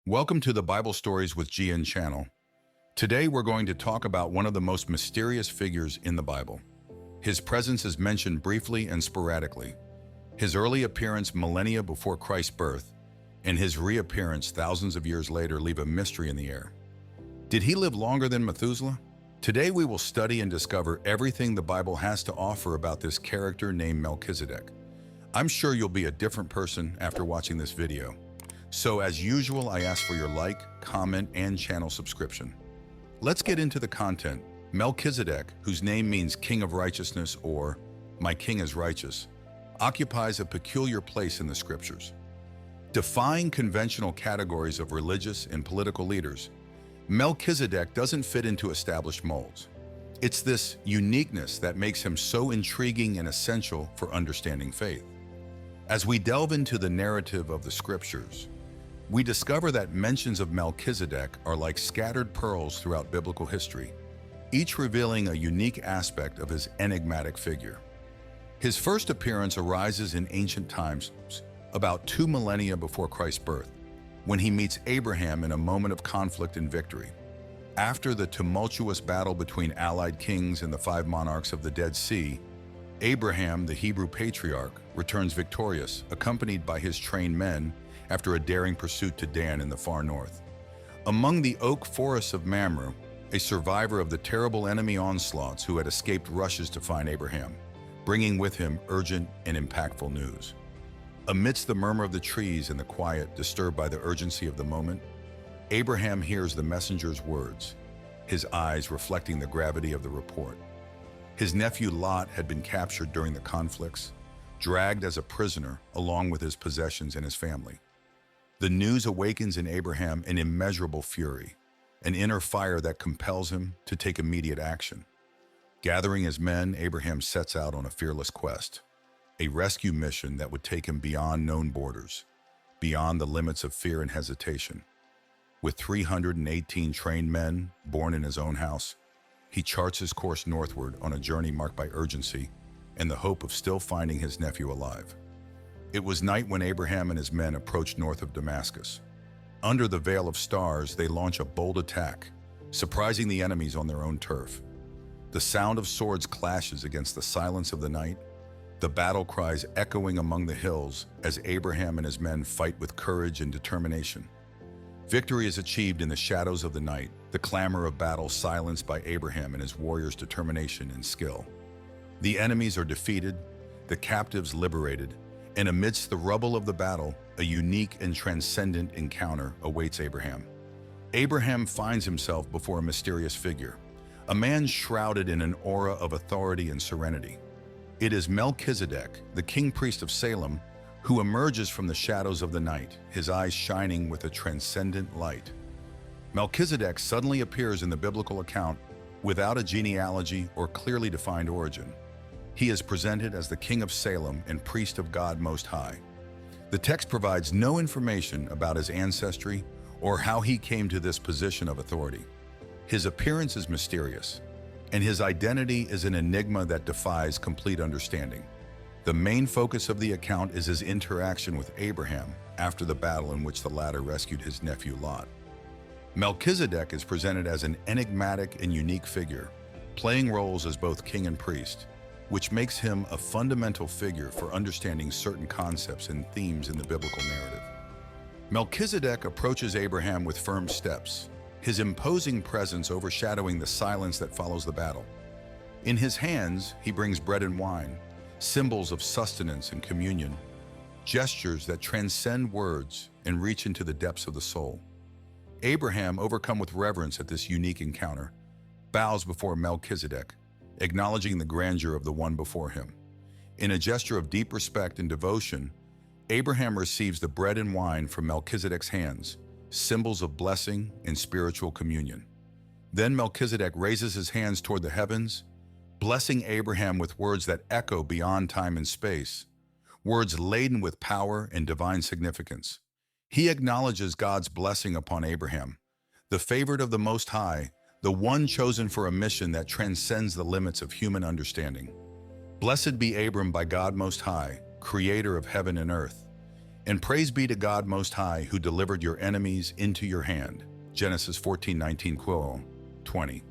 Welcome to the Bible Stories with Gian channel. Today we're going to talk about one of the most mysterious figures in the Bible. His presence is mentioned briefly and sporadically. His early appearance millennia before Christ's birth and his reappearance thousands of years later leave a mystery in the air. Did he live longer than Methuselah? Today we will study and discover everything the Bible has to offer about this character named Melchizedek. I'm sure you'll be a different person after watching this video. So as usual, I ask for your like, comment, and channel subscription. Let's get into the content. Melchizedek, whose name means King of Righteousness or My King is Righteous, occupies a peculiar place in the scriptures. Defying conventional categories of religious and political leaders, Melchizedek doesn't fit into established molds. It's this uniqueness that makes him so intriguing and essential for understanding faith. As we delve into the narrative of the scriptures, we discover that mentions of Melchizedek are like scattered pearls throughout biblical history, each revealing a unique aspect of his enigmatic figure. His first appearance arises in ancient times, about 2 millennia before Christ's birth, when he meets Abraham in a moment of conflict and victory. After the tumultuous battle between allied kings and the 5 monarchs of the Dead Sea, Abraham, the Hebrew patriarch, returns victorious, accompanied by his trained men after a daring pursuit to Dan in the far north. Among the oak forests of Mamre, a survivor of the terrible enemy onslaughts who had escaped rushes to find Abraham, bringing with him urgent and impactful news. Amidst the murmur of the trees and the quiet disturbed by the urgency of the moment, Abraham hears the messenger's words, his eyes reflecting the gravity of the report. His nephew Lot had been captured during the conflicts, dragged as a prisoner along with his possessions and his family. The news awakens in Abraham an immeasurable fury, an inner fire that compels him to take immediate action. Gathering his men, Abraham sets out on a fearless quest, a rescue mission that would take him beyond known borders, beyond the limits of fear and hesitation. With 318 trained men born in his own house, he charts his course northward on a journey marked by urgency and the hope of still finding his nephew alive. It was night when Abraham and his men approached north of Damascus. Under the veil of stars, they launch a bold attack, surprising the enemies on their own turf. The sound of swords clashes against the silence of the night, the battle cries echoing among the hills as Abraham and his men fight with courage and determination. Victory is achieved in the shadows of the night, the clamor of battle silenced by Abraham and his warriors' determination and skill. The enemies are defeated, the captives liberated, and amidst the rubble of the battle, a unique and transcendent encounter awaits Abraham. Abraham finds himself before a mysterious figure, a man shrouded in an aura of authority and serenity. It is Melchizedek, the king priest of Salem, who emerges from the shadows of the night, his eyes shining with a transcendent light. Melchizedek suddenly appears in the biblical account without a genealogy or clearly defined origin. He is presented as the king of Salem and priest of God Most High. The text provides no information about his ancestry or how he came to this position of authority. His appearance is mysterious, and his identity is an enigma that defies complete understanding. The main focus of the account is his interaction with Abraham after the battle in which the latter rescued his nephew Lot. Melchizedek is presented as an enigmatic and unique figure, playing roles as both king and priest, which makes him a fundamental figure for understanding certain concepts and themes in the biblical narrative. Melchizedek approaches Abraham with firm steps, his imposing presence overshadowing the silence that follows the battle. In his hands, he brings bread and wine, symbols of sustenance and communion, gestures that transcend words and reach into the depths of the soul. Abraham, overcome with reverence at this unique encounter, bows before Melchizedek, acknowledging the grandeur of the one before him. In a gesture of deep respect and devotion, Abraham receives the bread and wine from Melchizedek's hands, symbols of blessing and spiritual communion. Then Melchizedek raises his hands toward the heavens, blessing Abraham with words that echo beyond time and space, words laden with power and divine significance. He acknowledges God's blessing upon Abraham, the favored of the Most High, the one chosen for a mission that transcends the limits of human understanding. Blessed be Abram by God Most High, creator of heaven and earth. And praise be to God Most High, who delivered your enemies into your hand. Genesis 14:19, 20.